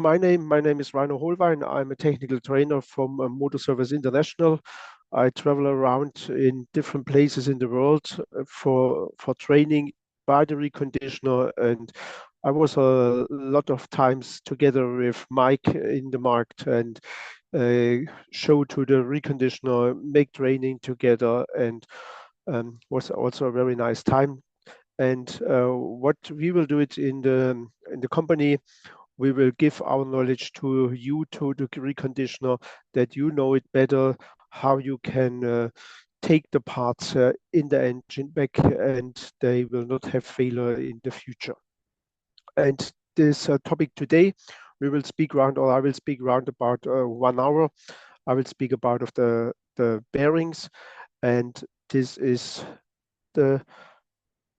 My name is Rainer Holwein. I'm a technical trainer from Motor Service International. I travel around in different places in the world for training by the reconditioner, and I was a lot of times together with Mike in the market and show to the reconditioner, make training together, and was also a very nice time. And what we will do it in the company, we will give our knowledge to you, to the reconditioner, that you know it better, how you can take the parts in the engine back and they will not have failure in the future. And this topic today, we will speak around, or I will speak around about 1 hour. I will speak about of the bearings, and this is the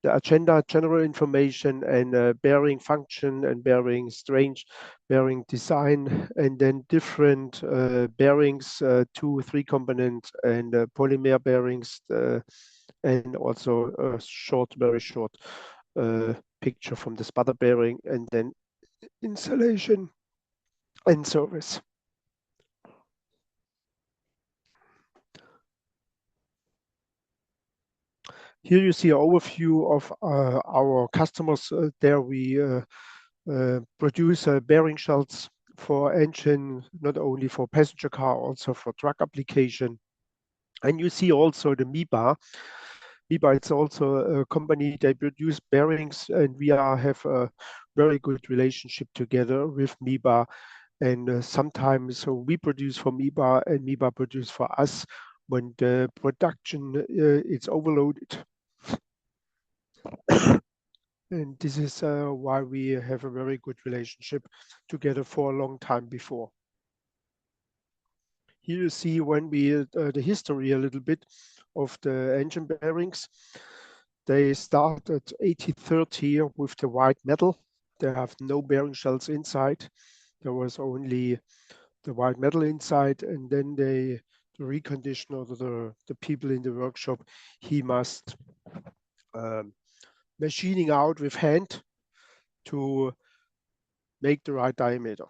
agenda, general information, and bearing function and bearing strength, bearing design, and then different bearings, 2, 3 components, and polymer bearings, and also a short, very short picture from the sputter bearing, and then installation and service. Here you see an overview of our customers. There we produce bearing shells for engine, not only for passenger car, also for truck application. And you see also the Miba. Miba is also a company, they produce bearings, and we have a very good relationship together with Miba. And sometimes we produce for Miba and Miba produce for us when the production is overloaded. And this is why we have a very good relationship together for a long time before. Here you see when we the history a little bit of the engine bearings. They start at 1830 with the white metal. They have no bearing shells inside. There was only the white metal inside, and then the reconditioner, the people in the workshop, he must machining out with hand to make the right diameter.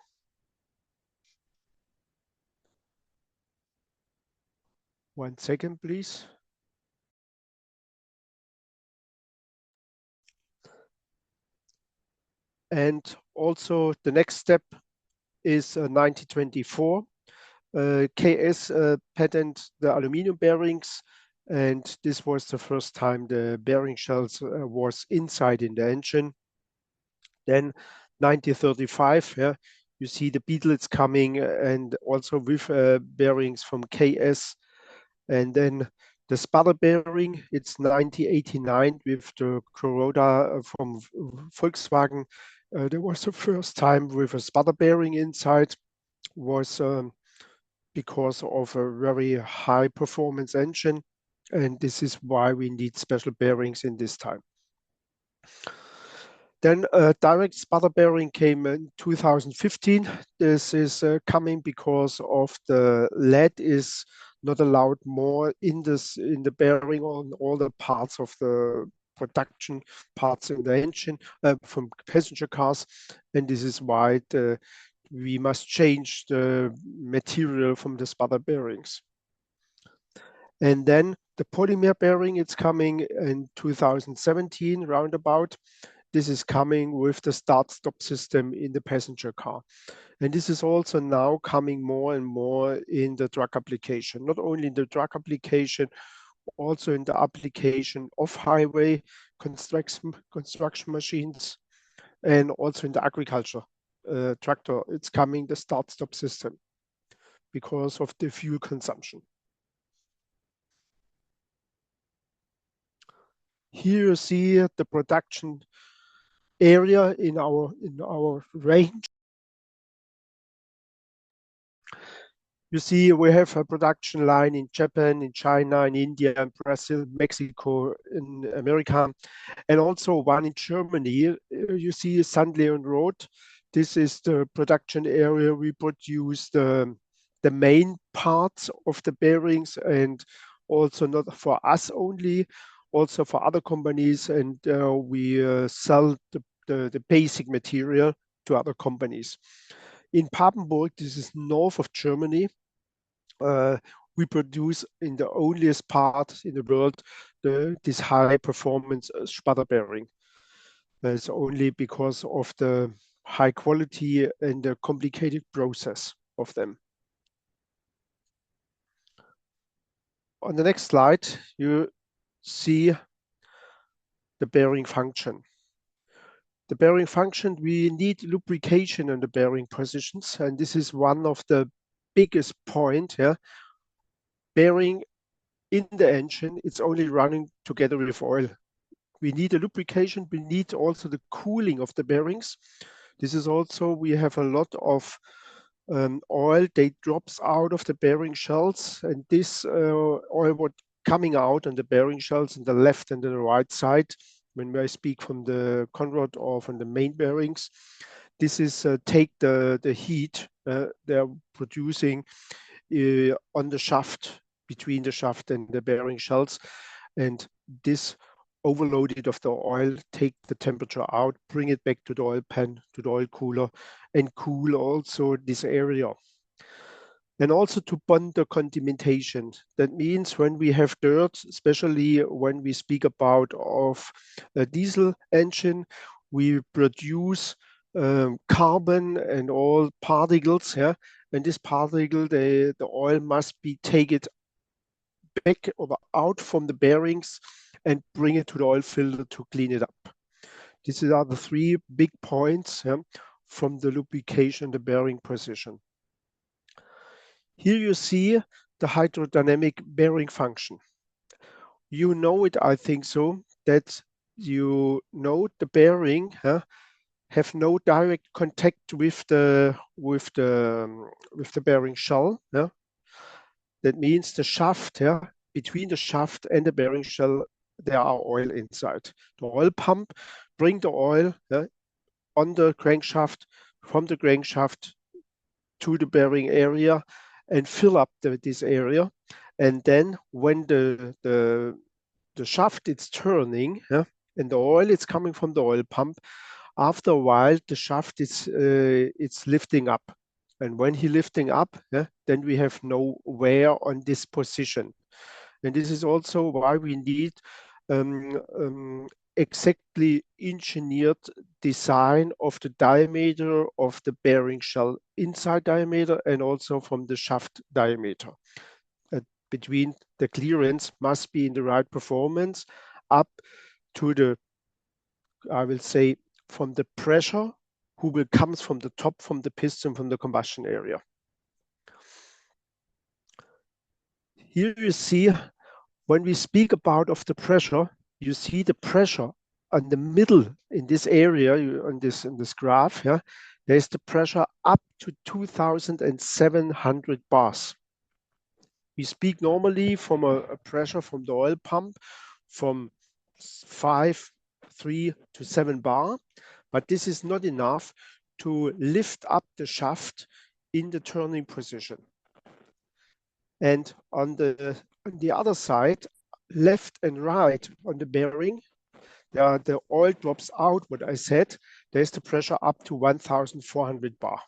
One second, please. And also the next step is 1924. KS patent the aluminum bearings, and this was the first time the bearing shells was inside in the engine. Then 1935, yeah, you see the Beetles coming, and also with bearings from KS. And then the sputter bearing, it's 1989 with the Corona from Volkswagen. There was the first time with a sputter bearing inside, was because of a very high performance engine. And this is why we need special bearings in this time. Then direct sputter bearing came in 2015. This is coming because of the lead is not allowed more in the bearing on all the parts of the production parts in the engine from passenger cars, and this is why we must change the material from the sputter bearings. And then the polymer bearing, it's coming in 2017 roundabout. This is coming with the start-stop system in the passenger car. And this is also now coming more and more in the truck application, not only in the truck application, also in the application of highway construction machines, and also in the agriculture tractor. It's coming the start-stop system because of the fuel consumption. Here you see the production area in our range. You see, we have a production line in Japan, in China, in India, in Brazil, Mexico, in America, and also one in Germany. You see St. Leon Road. This is the production area. We produce the main parts of the bearings, and also not for us only, also for other companies, and we sell the basic material to other companies. In Papenburg, this is north of Germany, we produce in the onlyest part in the world this high performance sputter bearing. It's only because of the high quality and the complicated process of them. On the next slide, you see the bearing function. The bearing function, we need lubrication on the bearing positions, and this is one of the biggest point. Yeah? Bearing in the engine, it's only running together with oil. We need a lubrication, we need also the cooling of the bearings. This is also, we have a lot of oil that drops out of the bearing shells, and this oil what coming out on the bearing shells on the left and the right side, when I speak from the conrod or from the main bearings, this is take the heat they're producing on the shaft, between the shaft and the bearing shells, and this overloaded of the oil, take the temperature out, bring it back to the oil pan, to the oil cooler, and cool also this area. And also to bond the contamination. That means when we have dirt, especially when we speak about of a diesel engine, we produce carbon and all particles, yeah. And this particle, the oil must be taken back or out from the bearings and bring it to the oil filter to clean it up. These are the three big points, yeah, from the lubrication, the bearing position. Here you see the hydrodynamic bearing function. You know it, I think so, that you know the bearing have no direct contact with the bearing shell. Yeah? That means the shaft, yeah, between the shaft and the bearing shell, there are oil inside. The oil pump bring the oil on the crankshaft, from the crankshaft to the bearing area and fill up this area. And then when the shaft is turning, and the oil is coming from the oil pump, after a while the shaft is it's lifting up. And when he lifting up, then we have no wear on this position. And this is also why we need exactly engineered design of the diameter of the bearing shell, inside diameter and also from the shaft diameter. Between the clearance must be in the right performance up to the, I will say, from the pressure who will comes from the top, from the piston, from the combustion area. Here you see, when we speak about of the pressure, you see the pressure on the middle in this area, in this graph, yeah, there's the pressure up to 2,700 bars. We speak normally from a pressure from the oil pump from 5, 3 to 7 bar, but this is not enough to lift up the shaft in the turning position. And on the other side, left and right on the bearing, the oil drops out, what I said, there's the pressure up to 1,400 bar.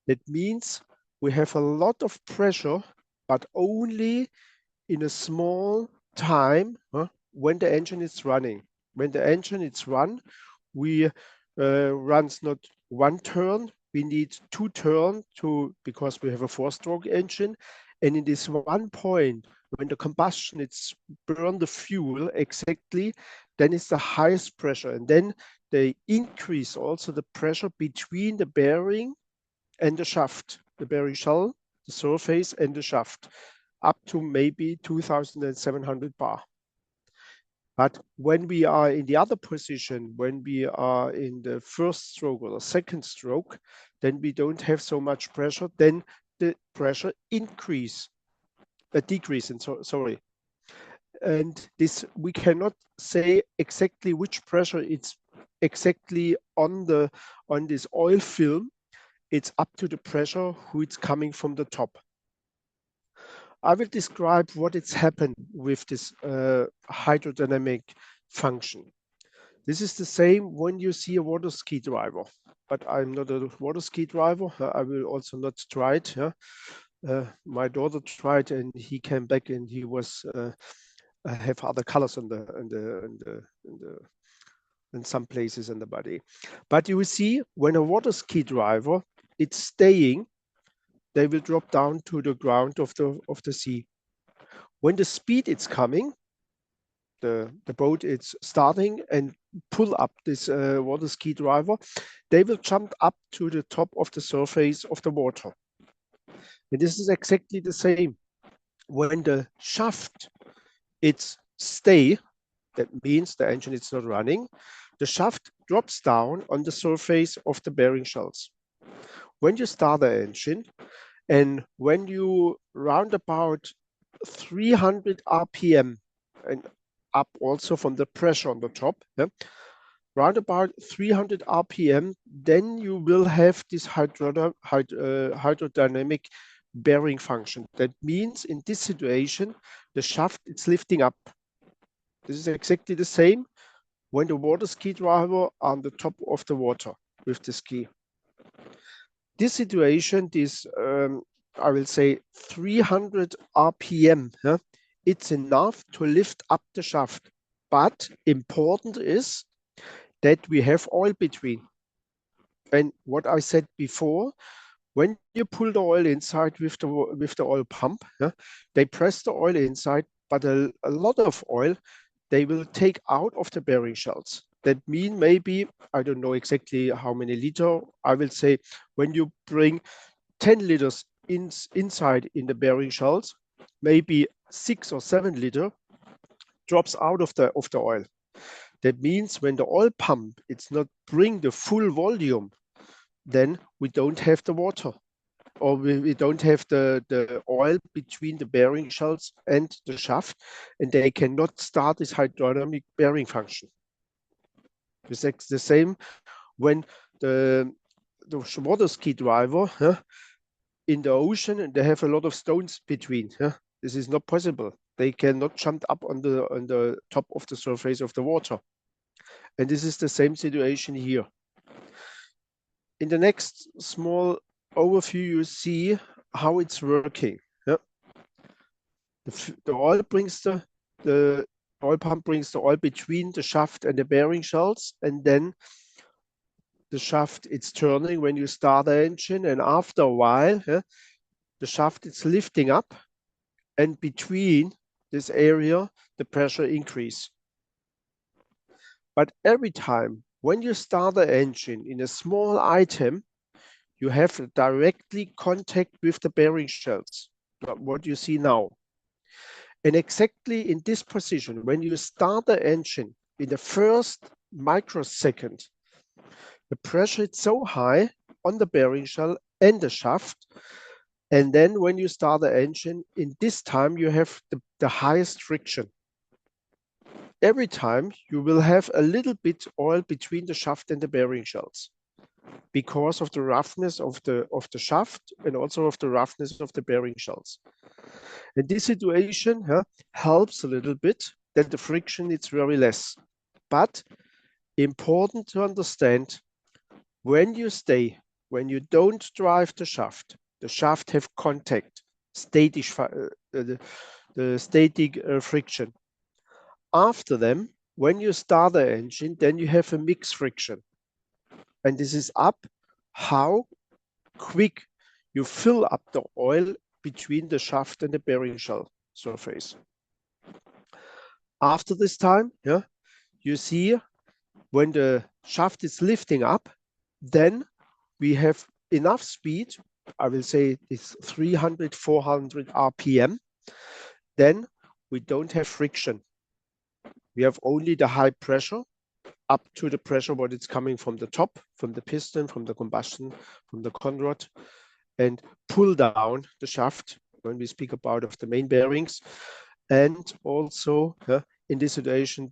That means we have a lot of pressure, but only in a small time when the engine is running. When the engine is run, we runs not one turn, we need 2 turns because we have a 4-stroke engine. And in this one point, when the combustion, it's burn the fuel exactly, then it's the highest pressure. And then they increase also the pressure between the bearing and the shaft, the bearing shell, the surface and the shaft, up to maybe 2,700 bar. But when we are in the other position, when we are in the first stroke or the second stroke, then we don't have so much pressure, then the pressure decrease. And this, we cannot say exactly which pressure it's exactly on this oil film. It's up to the pressure who it's coming from the top. I will describe what it's happened with this hydrodynamic function. This is the same when you see a water ski driver, but I'm not a water ski driver. I will also not try it. My daughter tried and he came back and he was have other colors on in some places in the body. But you will see when a water ski driver, it's staying, they will drop down to the ground of the sea. When the speed is coming, the boat is starting and pull up this water ski driver, they will jump up to the top of the surface of the water. And this is exactly the same. When the shaft it's stay, that means the engine is not running, the shaft drops down on the surface of the bearing shells. When you start the engine and when you round about 300 RPM and up also from the pressure on the top, round about 300 RPM, then you will have this hydrodynamic bearing function. That means in this situation, the shaft is lifting up. This is exactly the same when the water ski driver on the top of the water with the ski. This situation, this I will say 300 RPM, it's enough to lift up the shaft. But important is that we have oil between. And what I said before, when you pull the oil inside with the oil pump, they press the oil inside, but a lot of oil they will take out of the bearing shells. That mean maybe, I don't know exactly how many liter, I will say when you bring 10 liters inside in the bearing shells, maybe 6 or 7 liter drops out of the oil. That means when the oil pump it's not bring the full volume, then we don't have the water, or we don't have the oil between the bearing shells and the shaft, and they cannot start this hydrodynamic bearing function. It's the same when the water ski driver in the ocean and they have a lot of stones between. This is not possible. They cannot jump up on the top of the surface of the water. And this is the same situation here. In the next small overview, you see how it's working. The oil brings the oil pump brings the oil between the shaft and the bearing shells, and then the shaft it's turning when you start the engine, and after a while, the shaft is lifting up, and between this area, the pressure increase. But every time when you start the engine in a small item, you have directly contact with the bearing shells, what you see now. And exactly in this position, when you start the engine in the first microsecond, the pressure is so high on the bearing shell and the shaft. And then when you start the engine, in this time, you have the highest friction. Every time you will have a little bit oil between the shaft and the bearing shells because of the roughness of the shaft and also of the roughness of the bearing shells. And this situation helps a little bit that the friction is very less. But important to understand, when you don't drive the shaft have contact, static the static friction. After them, when you start the engine, then you have a mixed friction. And this is up how quick you fill up the oil between the shaft and the bearing shell surface. After this time, you see when the shaft is lifting up, then we have enough speed, I will say it's 300, 400 RPM, then we don't have friction. We have only the high pressure up to the pressure what it's coming from the top, from the piston, from the combustion, from the conrod, and pull down the shaft when we speak about of the main bearings. And also in this situation,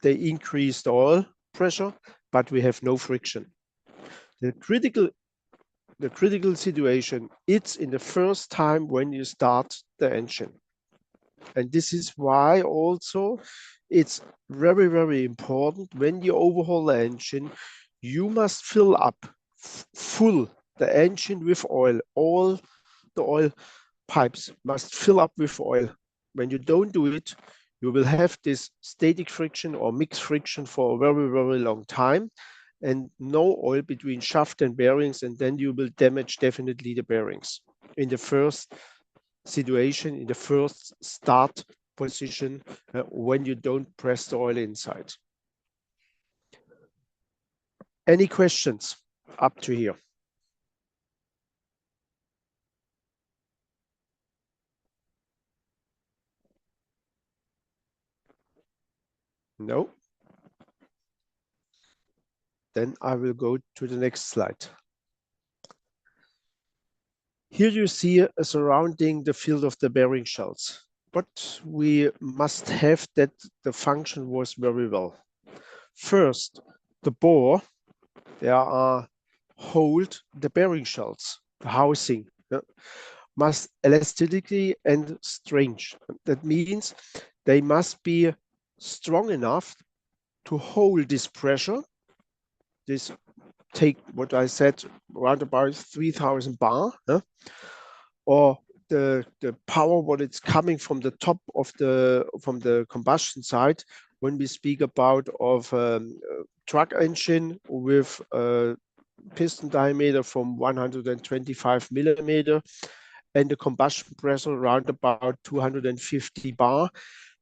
they increase the oil pressure, but we have no friction. The critical situation, it's in the first time when you start the engine. And this is why also it's very, very important when you overhaul the engine, you must fill up full the engine with oil. All the oil pipes must fill up with oil. When you don't do it, you will have this static friction or mixed friction for a very, very long time and no oil between shaft and bearings, and then you will damage definitely the bearings in the first situation, in the first start position when you don't press the oil inside. Any questions up to here? No? Then I will go to the next slide. Here you see surrounding the field of the bearing shells. But we must have that the function was very well. First, the bore, there are hold the bearing shells, the housing, must elasticity and strength. That means they must be strong enough to hold this pressure. This take what I said, around about 3000 bar, or the power what it's coming from the top of from the combustion side when we speak about of truck engine with a piston diameter from 125 millimeter and the combustion pressure around about 250 bar.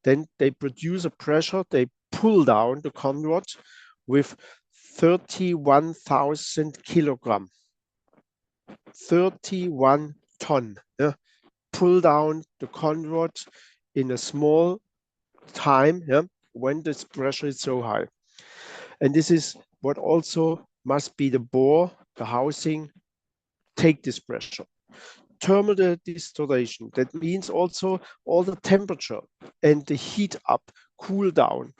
Then they produce a pressure, they pull down the conrod with 31,000 kilogram, 31 ton. Yeah? Pull down the conrod in a small time, yeah, when this pressure is so high. And this is what also must be the bore, the housing, take this pressure. Thermal distillation, that means also all the temperature and the heat up, cool down,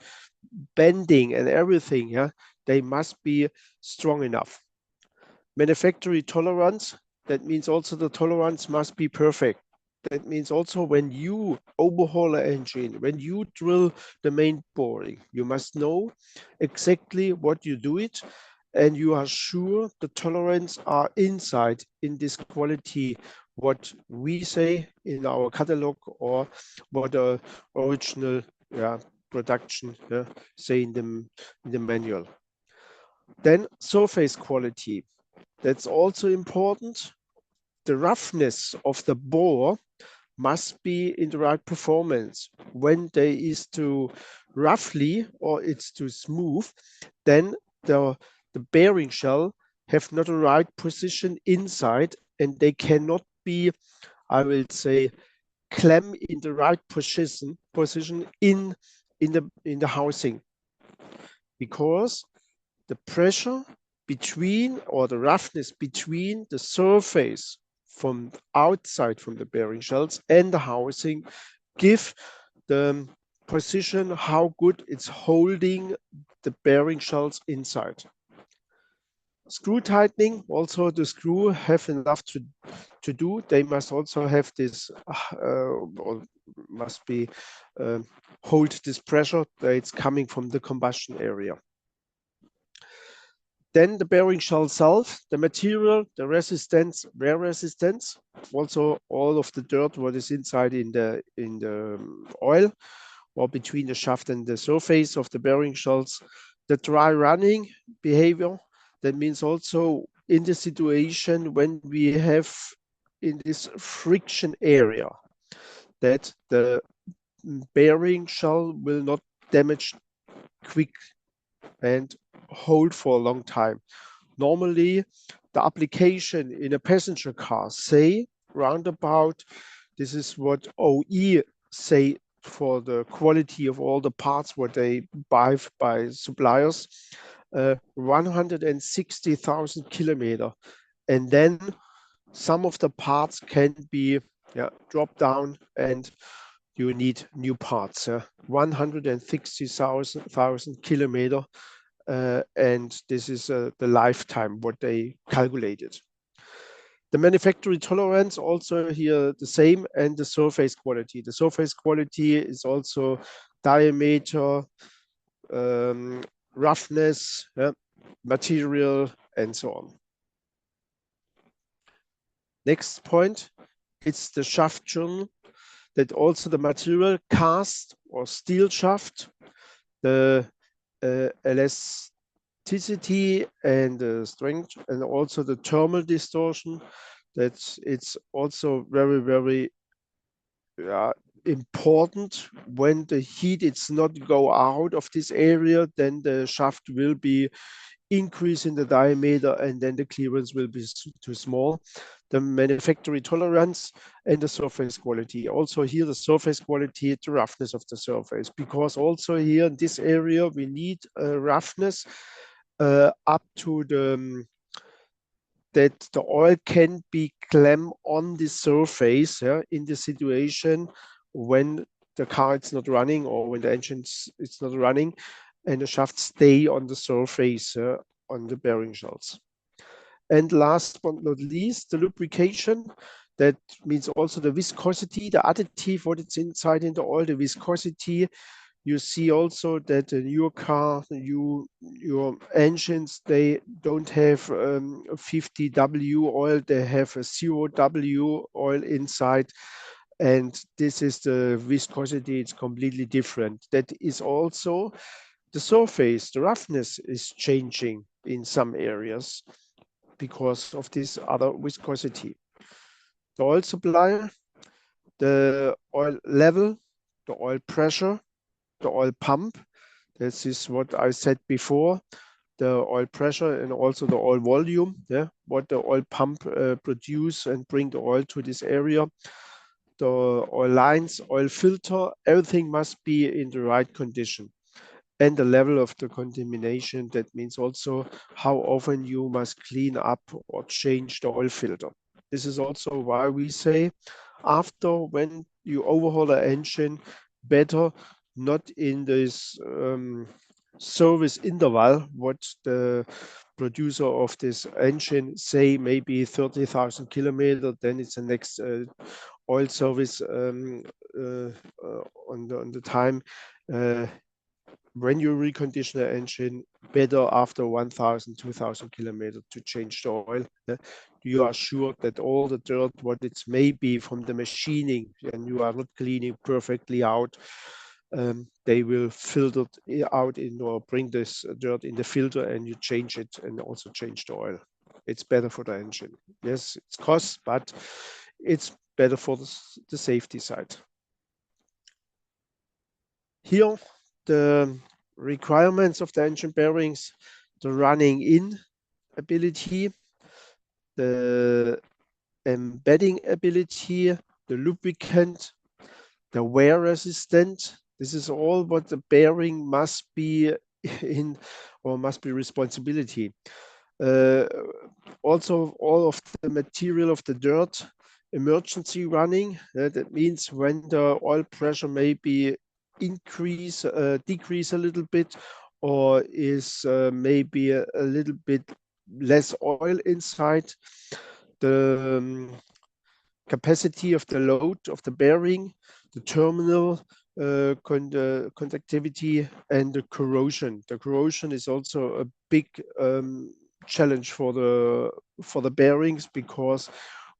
bending and everything, yeah, they must be strong enough. Manufacturing tolerance, that means also the tolerance must be perfect. That means also when you overhaul an engine, when you drill the main boring, you must know exactly what you do it, and you are sure the tolerance are inside in this quality, what we say in our catalog or what the original production say in the manual. Then surface quality, that's also important. The roughness of the bore must be in the right performance. When there is too roughly or it's too smooth, then the bearing shell have not the right position inside and they cannot be, I will say, clamp in the right position in the housing, because the pressure between or the roughness between the surface from outside from the bearing shells and the housing give the position how good it's holding the bearing shells inside. Screw tightening, also the screw have enough to do. They must also have this, or must be hold this pressure that it's coming from the combustion area. Then the bearing shell itself, the material, the resistance, wear resistance, also all of the dirt what is inside in the oil or between the shaft and the surface of the bearing shells. The dry running behavior, that means also in the situation when we have in this friction area that the bearing shell will not damage quick and hold for a long time. Normally, the application in a passenger car say roundabout, this is what OE say for the quality of all the parts what they buy by suppliers, 160,000 kilometer. And then some of the parts can be dropped down and you need new parts. 160,000 kilometer, and this is the lifetime what they calculated. The manufacturing tolerance also here the same, and the surface quality. The surface quality is also diameter, roughness, material, and so on. Next point, it's the shaft journal, that also the material cast or steel shaft, the elasticity and the strength, and also the thermal distortion. That it's also very, very important. When the heat it's not go out of this area, then the shaft will be increase in the diameter, and then the clearance will be too small. The manufacturing tolerance and the surface quality. Also here the surface quality, the roughness of the surface, because also here in this area we need roughness up to the that the oil can be clamped on the surface in the situation when the car is not running, or when the engine is not running, and the shaft stay on the surface on the bearing shells. And last but not least, the lubrication. That means also the viscosity, the additive, what it's inside in the oil, the viscosity. You see also that in your car, your engines, they don't have 50W oil, they have a 0W oil inside. And this is the viscosity, it's completely different. That is also the surface, the roughness is changing in some areas because of this other viscosity. The oil supply, the oil level, the oil pressure, the oil pump. This is what I said before, the oil pressure and also the oil volume, what the oil pump produce and bring the oil to this area. The oil lines, oil filter, everything must be in the right condition. And the level of the contamination, that means also how often you must clean up or change the oil filter. This is also why we say after, when you overhaul the engine, better not in this service interval, what the producer of this engine say, maybe 30,000 kilometers, then it's the next oil service on the time. When you recondition the engine, better after 1,000, 2,000 kilometers to change the oil. You are sure that all the dirt, what it's maybe from the machining, and you are not cleaning perfectly out, they will filter it out or bring this dirt in the filter, and you change it and also change the oil. It's better for the engine. Yes, it's cost, but it's better for the safety side. Here, the requirements of the engine bearings, the running in ability, the embedding ability, the lubricant, the wear resistant. This is all what the bearing must be in, or must be responsibility. Also, all of the material of the dirt, emergency running. That means when the oil pressure may be decrease a little bit, or is maybe a little bit less oil inside. The capacity of the load of the bearing, the terminal conductivity, and the corrosion. The corrosion is also a big challenge for the bearings, because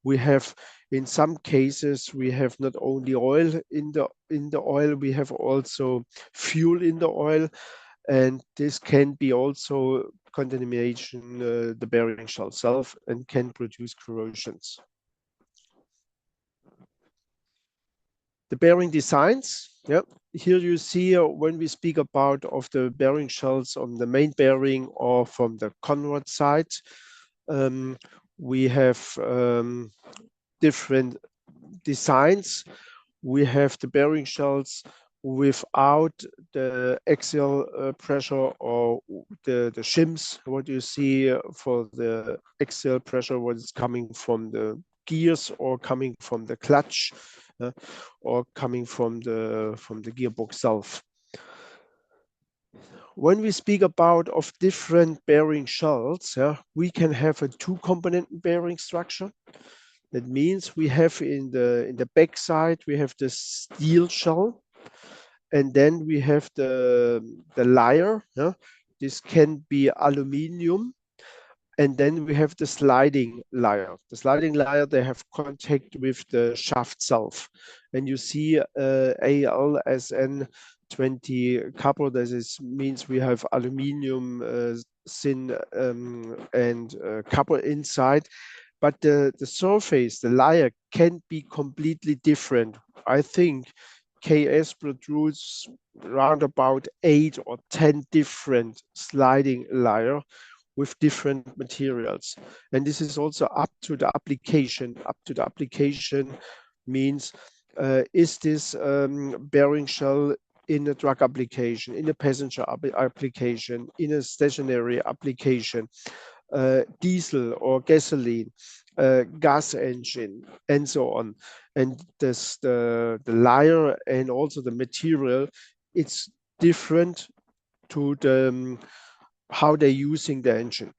we have, in some cases, we have not only oil in the oil, we have also fuel in the oil, and this can be also contamination the bearing shell itself, and can produce corrosions. The bearing designs, here you see when we speak about of the bearing shells on the main bearing or from the conrod side, we have different designs. We have the bearing shells without the axial pressure, or the shims, what you see for the axial pressure, what is coming from the gears or coming from the clutch, or coming from the gearbox itself. When we speak about of different bearing shells, we can have a two-component bearing structure. That means we have in the back side, we have the steel shell, and then we have the lyre. Yeah? This can be aluminium, and then we have the sliding lyre. The sliding lyre, they have contact with the shaft itself. And you see ALSN 20 copper, this means we have aluminium, tin, and copper inside. But the surface, the lyre, can be completely different. I think KS produces around about 8 or 10 different sliding lyre with different materials. And this is also up to the application. Up to the application means, is this bearing shell in a truck application, in a passenger application, in a stationary application, diesel or gasoline, gas engine, and so on. And the lyre and also the material, it's different to how they're using the engine.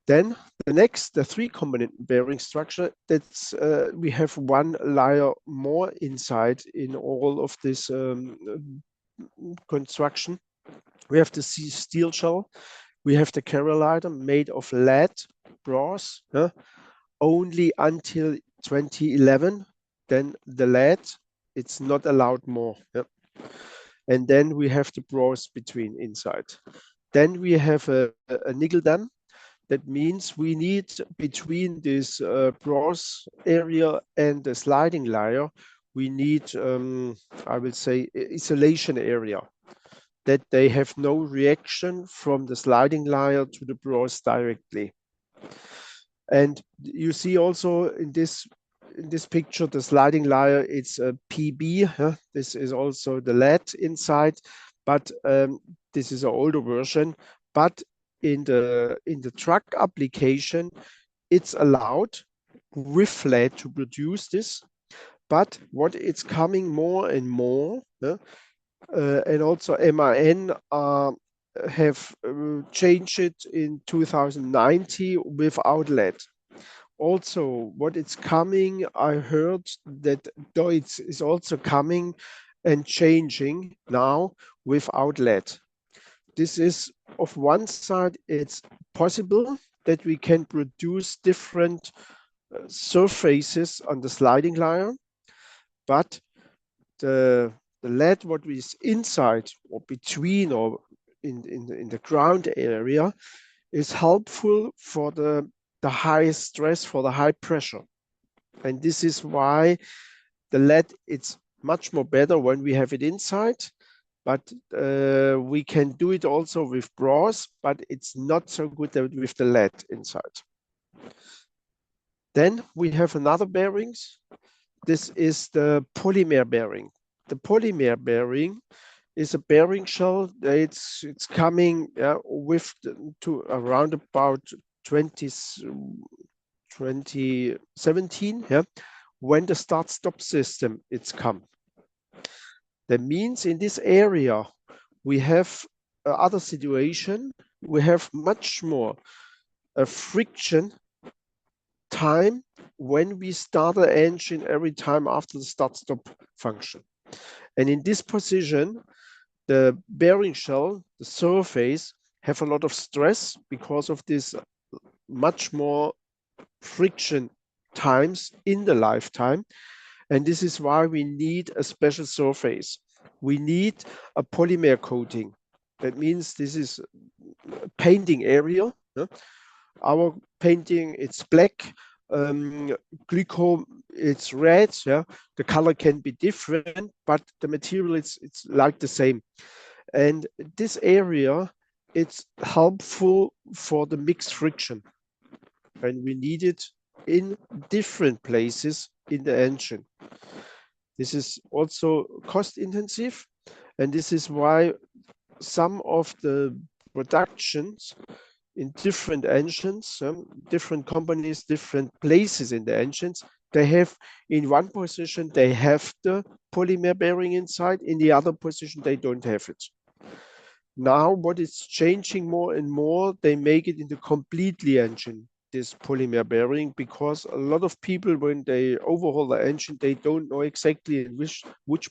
Then the 3-component bearing structure, that's we have one layer more inside in all of this construction. We have the steel shell, we have the carolider made of lead, brass, only until 2011. Then the lead, it's not allowed more. And then we have the brass between inside. Then we have a nickel dam. That means we need between this brass area and the sliding layer, we need, I will say, isolation area, that they have no reaction from the sliding layer to the brass directly. And you see also in this picture, the sliding layer, it's a PB. This is also the lead inside, but this is an older version. But in the truck application, it's allowed with lead to produce this. But what it's coming more and more, and also MAN have changed it in 2019 without lead. Also, what it's coming, I heard that Deutz is also coming and changing now without lead. This is, of one side, it's possible that we can produce different surfaces on the sliding layer, but the lead what is inside or between or in the ground area is helpful for the high stress, for the high pressure. And this is why the lead, it's much more better when we have it inside, but we can do it also with brass, but it's not so good with the lead inside. Then we have another bearings. This is the polymer bearing. The polymer bearing is a bearing shell. It's coming with to around about 2017, when the start-stop system it's come. That means in this area we have other situation. We have much more friction time when we start the engine every time after the start-stop function. And in this position, the bearing shell, the surface, have a lot of stress because of this much more friction times in the lifetime. And this is why we need a special surface. We need a polymer coating. That means this is a painting area. Our painting, it's black. Glyco, it's red. The color can be different, but the material, it's like the same. And this area, it's helpful for the mixed friction. And we need it in different places in the engine. This is also cost intensive, and this is why some of the productions in different engines, different companies, different places in the engines, they have in one position, they have the polymer bearing inside, in the other position, they don't have it. Now, what is changing more and more, they make it in the completely engine. this polymer bearing, because a lot of people, when they overhaul the engine, they don't know exactly in which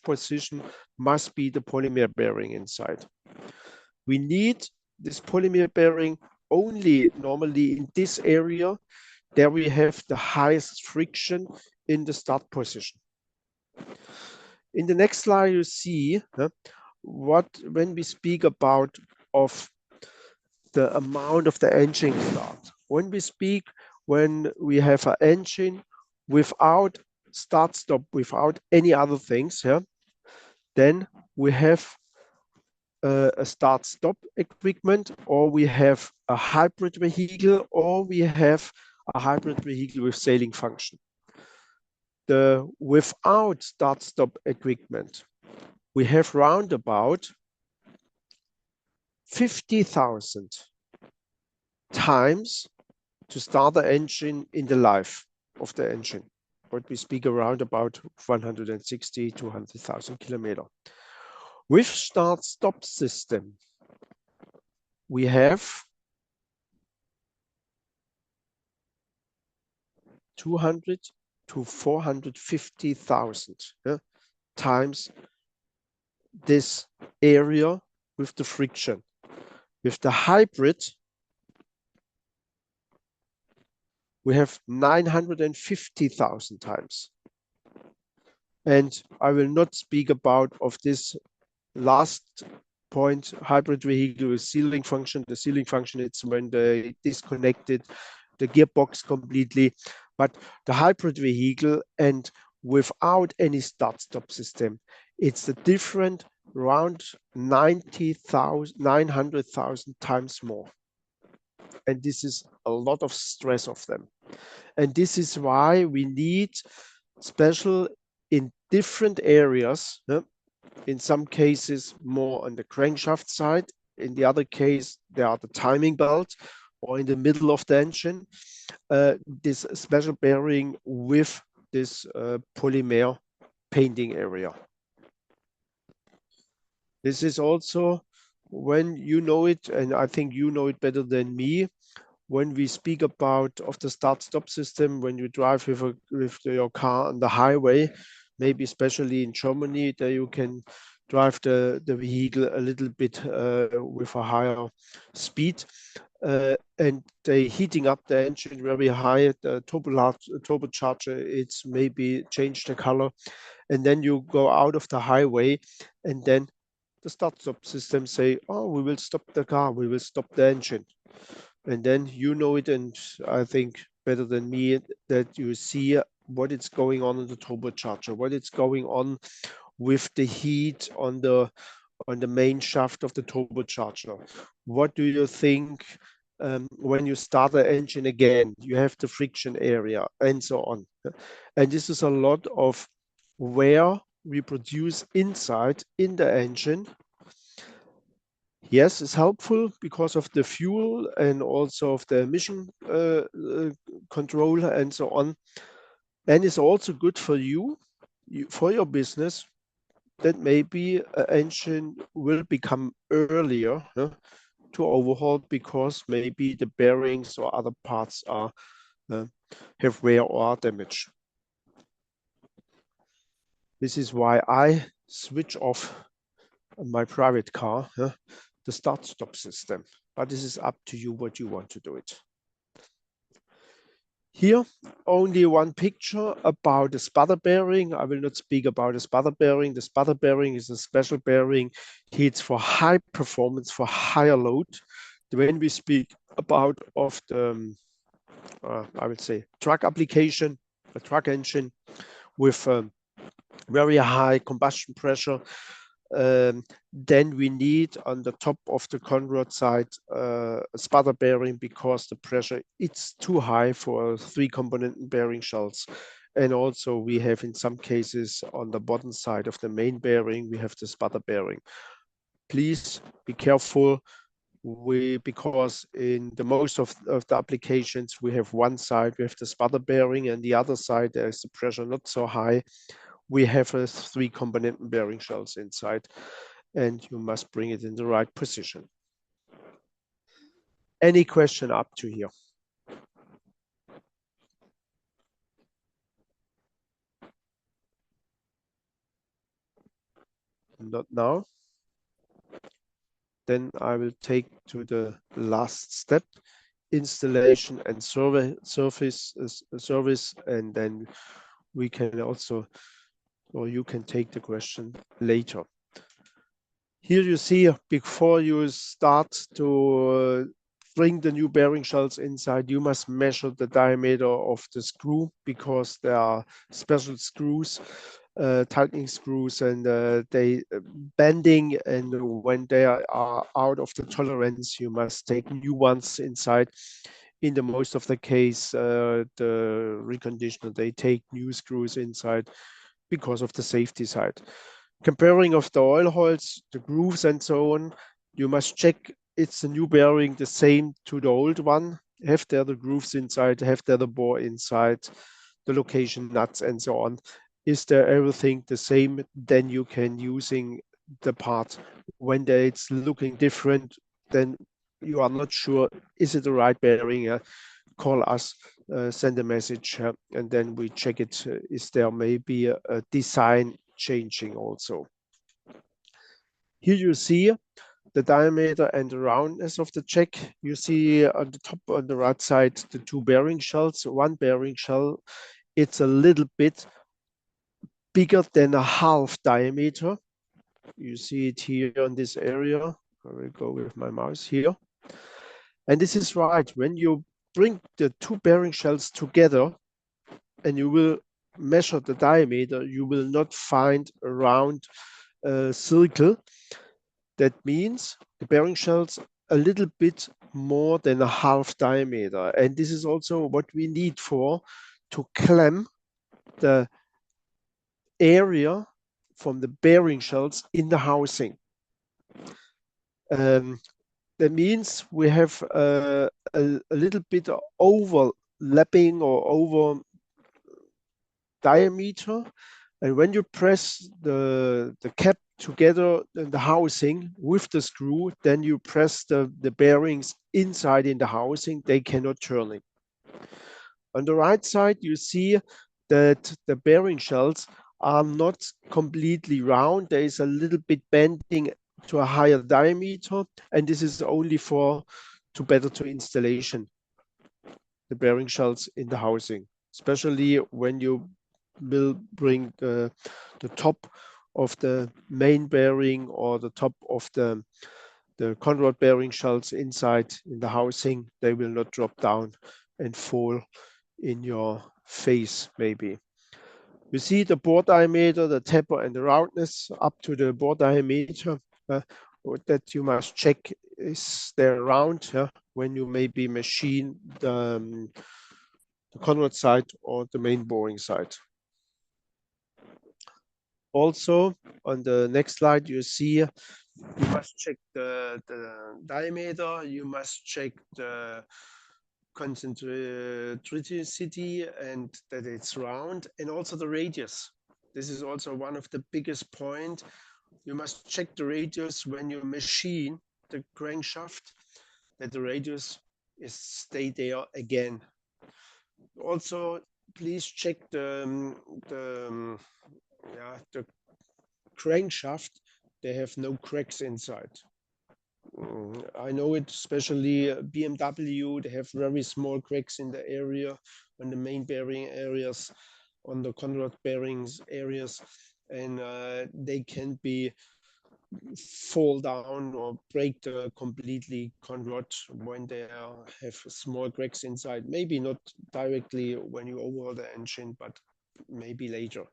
position must be the polymer bearing inside. We need this polymer bearing only normally in this area. There we have the highest friction in the start position. In the next slide, you see when we speak about of the amount of the engine start. When we have an engine without start stop, without any other things, then we have a start stop equipment, or we have a hybrid vehicle, or we have a hybrid vehicle with sailing function. The without start stop equipment, we have round about 50,000 times to start the engine in the life of the engine. But we speak around about 160 to 200,000 kilometers. With start-stop system, we have 200 to 450,000 times this area with the friction. With the hybrid, we have 950,000 times. And I will not speak about of this last point, hybrid vehicle with sealing function. The sealing function, it's when they disconnected the gearbox completely. But the hybrid vehicle, and without any start-stop system, it's a different around 900,000 times more. And this is a lot of stress of them. And this is why we need special in different areas. In some cases, more on the crankshaft side. In the other case, there are the timing belt, or in the middle of the engine, this special bearing with this polymer painting area. This is also when you know it, and I think you know it better than me, when we speak about of the start-stop system, when you drive with your car on the highway, maybe especially in Germany, there you can drive the vehicle a little bit with a higher speed, and they heating up the engine very high. The turbocharger, it's maybe change the color, and then you go out of the highway, and then the start-stop system say, "Oh, we will stop the car, we will stop the engine." And then you know it, and I think better than me, that you see what is going on in the turbocharger, what is going on with the heat on the main shaft of the turbocharger. What do you think when you start the engine again? You have the friction area and so on. And this is a lot of where we produce inside in the engine. Yes, it's helpful because of the fuel and also of the emission control and so on. And it's also good for for your business, that maybe an engine will become earlier to overhaul, because maybe the bearings or other parts are have wear or are damaged. This is why I switch off my private car the start-stop system. But this is up to you what you want to do it. Here, only one picture about the sputter bearing. I will not speak about the sputter bearing. The sputter bearing is a special bearing. It's for high performance, for higher load. When we speak about of the, I would say, truck application, a truck engine with very high combustion pressure, then we need on the top of the conrod side a sputter bearing, because the pressure it's too high for 3-component bearing shells. And also we have in some cases on the bottom side of the main bearing, we have the sputter bearing. Please be careful, because in the most of the applications we have one side, we have the sputter bearing, and the other side there is the pressure not so high. We have a 3-component bearing shells inside, and you must bring it in the right position. Any question up to here? not now. Then I will take to the last step, installation and service, and then we can also, or you can take the question later. Here you see, before you start to bring the new bearing shells inside, you must measure the diameter of the screw, because there are special screws, tightening screws, and they bending, and when they are out of the tolerance, you must take new ones inside. In the most of the case, the reconditioner, they take new screws inside because of the safety side. Comparing of the oil holes, the grooves and so on, you must check it's the new bearing the same to the old one. Have there the grooves inside, have there the bore inside, the location nuts and so on. Is there everything the same? Then you can using the part. When it's looking different, then you are not sure, is it the right bearing? Call us, send a message, and then we check it. Is there maybe a design changing also? Here you see the diameter and the roundness of the check. You see on the top on the right side the two bearing shells. One bearing shell, it's a little bit bigger than a half diameter. You see it here in this area. I will go with my mouse here. And this is right. When you bring the two bearing shells together and you will measure the diameter, you will not find a round circle. That means the bearing shells a little bit more than a half diameter. And this is also what we need to clamp the area from the bearing shells in the housing. That means we have a little bit of overlapping or over diameter. And when you press the cap together in the housing with the screw, then you press the bearings inside in the housing, they cannot turn it. On the right side, you see that the bearing shells are not completely round. There is a little bit bending to a higher diameter, and this is only to better to installation, the bearing shells in the housing, especially when you will bring the top of the main bearing or the top of the conrod bearing shells inside in the housing. They will not drop down and fall in your face maybe. You see the bore diameter, the taper and the roundness up to the bore diameter that you must check, is there round when you maybe machine the conrod side or the main boring side. Also, on the next slide, you see you must check the diameter, you must check the concentricity and that it's round, and also the radius. This is also one of the biggest points. You must check the radius when you machine the crankshaft, that the radius is stay there again. Also, please check the crankshaft. They have no cracks inside. I know it, especially BMW, they have very small cracks in the area, on the main bearing areas, on the conrod bearings areas, and they can be fall down or break the completely conrod when they have small cracks inside. Maybe not directly when you overhaul the engine, but maybe later.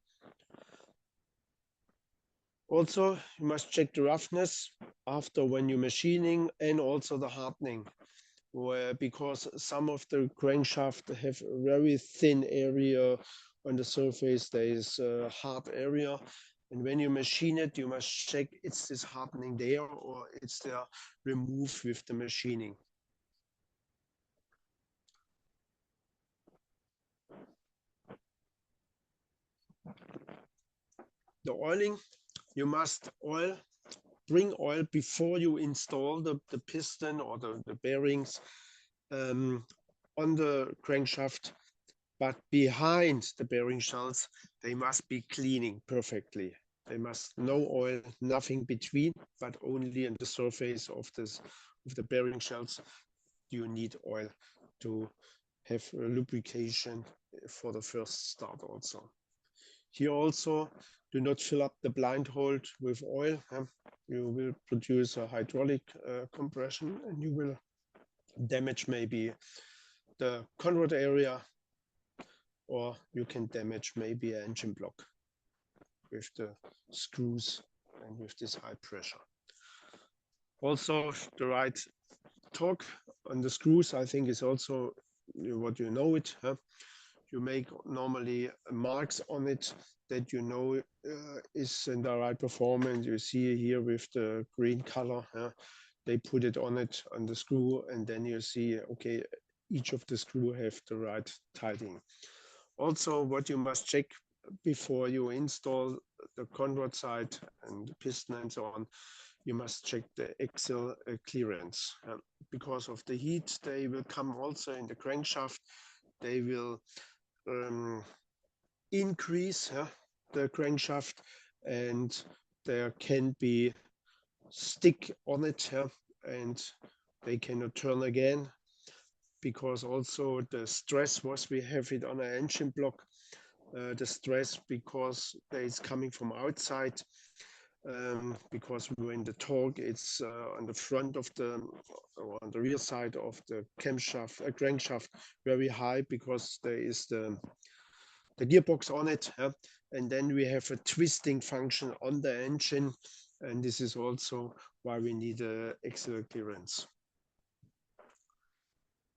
Also, you must check the roughness after when you're machining, and also the hardening, because some of the crankshaft have a very thin area on the surface. There is a hard area, and when you machine it, you must check it's this hardening there or it's there removed with the machining. The oiling, you must bring oil before you install the piston or the bearings on the crankshaft, but behind the bearing shells, they must be cleaning perfectly. They must no oil, nothing between, but only on the surface of the bearing shells you need oil to have lubrication for the first start also. Here also, do not fill up the blind hole with oil. You will produce a hydraulic compression and you will damage maybe the conrod area, or you can damage maybe an engine block with the screws and with this high pressure. Also, the right torque on the screws, I think, is also what you know it. You make normally marks on it that you know is in the right performance. You see here with the green color, they put it on the screw, and then you see, okay, each of the screw have the right tightening. Also, what you must check before you install the conrod side and the piston and so on, you must check the axle clearance. Because of the heat, they will come also in the crankshaft. They will increase the crankshaft, and there can be stick on it, and they cannot turn again, because also the stress was we have it on an engine block, the stress because it's coming from outside, because when the torque it's on the front of the or on the rear side of the crankshaft very high, because there is the gearbox on it, and then we have a twisting function on the engine, and this is also why we need a axle clearance.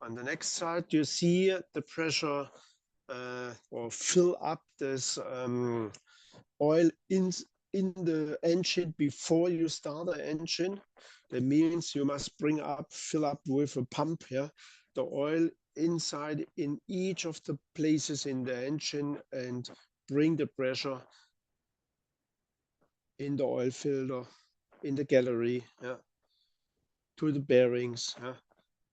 On the next side, you see the pressure or fill up this oil in the engine before you start the engine. That means you must fill up with a pump here, the oil inside in each of the places in the engine, and bring the pressure in the oil filter, in the gallery, to the bearings,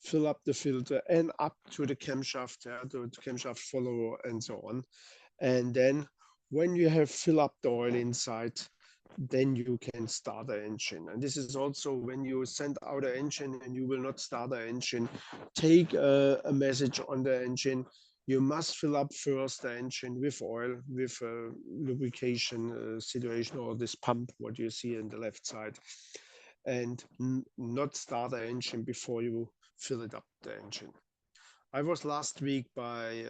fill up the filter and up to the camshaft, to the camshaft follower and so on. And then when you have filled up the oil inside, then you can start the engine. And this is also when you send out an engine and you will not start the engine, take a message on the engine. You must fill up first the engine with oil, with a lubrication situation, or this pump, what you see on the left side, and not start the engine before you fill it up the engine. I was last week by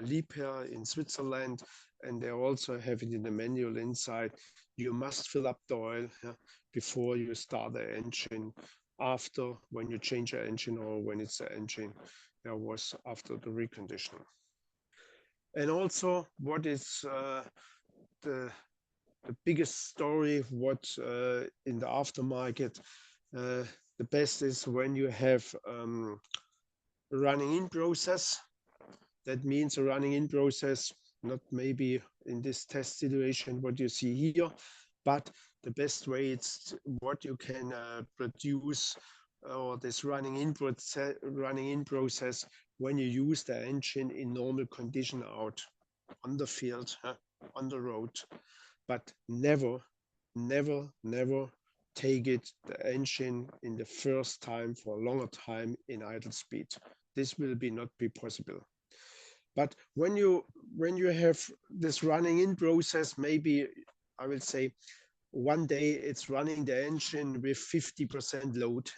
Liebherr in Switzerland, and they also have it in the manual inside. You must fill up the oil before you start the engine. After, when you change the engine, or when it's the engine that was after the reconditioning. And also, what is the biggest story, what in the aftermarket, the best is when you have running in process. That means a running in process, not maybe in this test situation what you see here, but the best way it's what you can produce, or this running in process when you use the engine in normal condition out on the field, on the road, but never take the engine in the first time for a longer time in idle speed. This will not be possible. But when you have this running in process, maybe I will say one day it's running the engine with 50% load,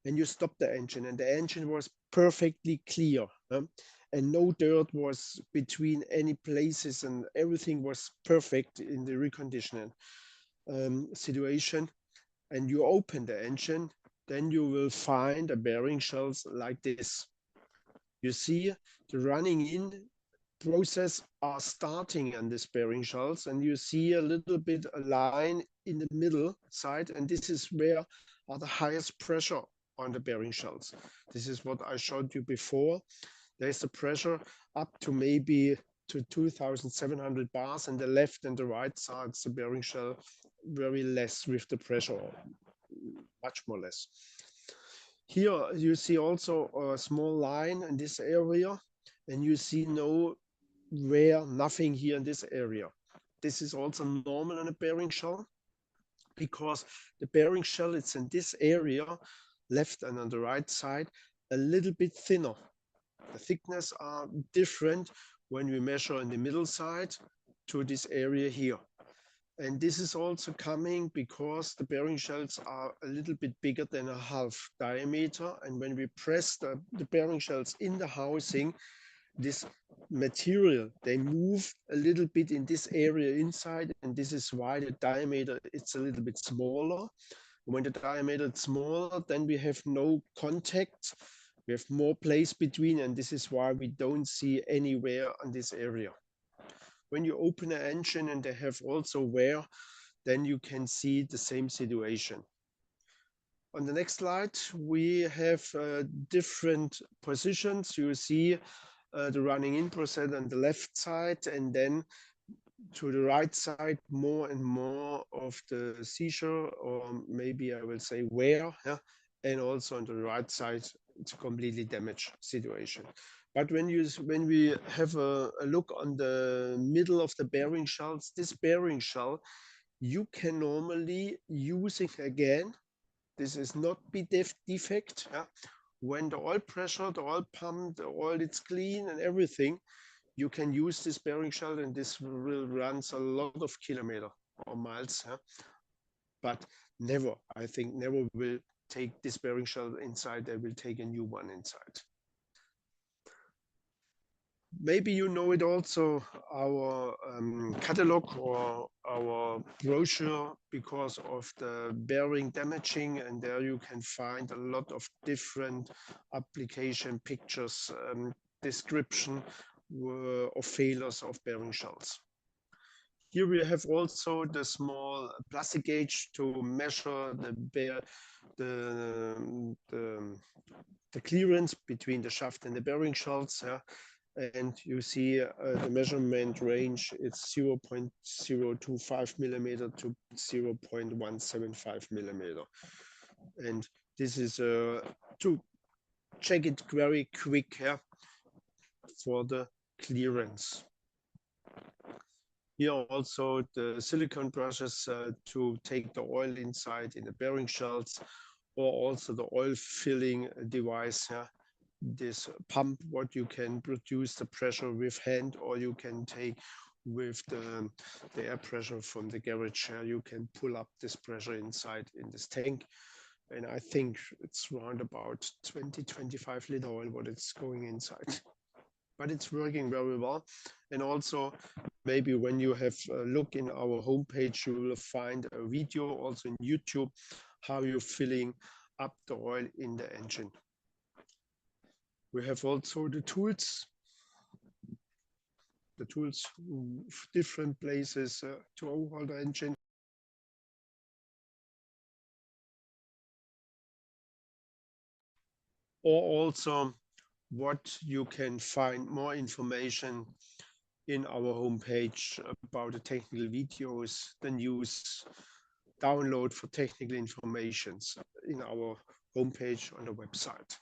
and you stop the engine, and the engine was perfectly clear, and no dirt was between any places, and everything was perfect in the reconditioning situation, and you open the engine, then you will find a bearing shells like this. You see the running in process are starting on this bearing shells, and you see a little bit a line in the middle side, and this is where are the highest pressure on the bearing shells. This is what I showed you before. There's the pressure up to maybe to 2,700 bars, and the left and the right sides, the bearing shell, very less with the pressure, much more less. Here you see also a small line in this area, and you see nothing here in this area. This is also normal in a bearing shell, because the bearing shell is in this area, left and on the right side, a little bit thinner. The thickness are different when we measure in the middle side to this area here. And this is also coming because the bearing shells are a little bit bigger than a half diameter. And when we press the bearing shells in the housing, this material, they move a little bit in this area inside. And this is why the diameter it's a little bit smaller. When the diameter is smaller, then we have no contact. We have more place between, and this is why we don't see any wear on this area. When you open an engine and they have also wear, then you can see the same situation. On the next slide, we have different positions. You see the running in process on the left side, and then to the right side, more and more of the seizure, or maybe I will say wear, yeah? And also on the right side, it's a completely damaged situation. But when we have a look on the middle of the bearing shells, this bearing shell, you can normally use it again. This is not be defect. Yeah? When the oil pressure, the oil pump, the oil is clean and everything, you can use this bearing shell, and this will run a lot of kilometers or miles. Yeah? But never, I think, never will take this bearing shell inside. They will take a new one inside. Maybe you know it also, our catalog or our brochure, because of the bearing damaging, and there you can find a lot of different application pictures, description of failures of bearing shells. Here we have also the small plastic gauge to measure the clearance between the shaft and the bearing shells. Yeah? And you see the measurement range, it's 0.025 millimeter to 0.175 millimeter. And this is to check it very quick, yeah, for the clearance. Here also the silicone brushes to take the oil inside in the bearing shells, or also the oil filling device. Yeah? This pump, what you can produce the pressure with hand, or you can take with the air pressure from the garage. You can pull up this pressure inside in this tank. And I think it's around about 20-25 liter oil what it's going inside. But it's working very well. And also, maybe when you have a look in our homepage, you will find a video also in YouTube, how you're filling up the oil in the engine. We have also the tools different places to overhaul the engine. Or also what you can find more information in our homepage about the technical videos, the news, download for technical information in our homepage on the website.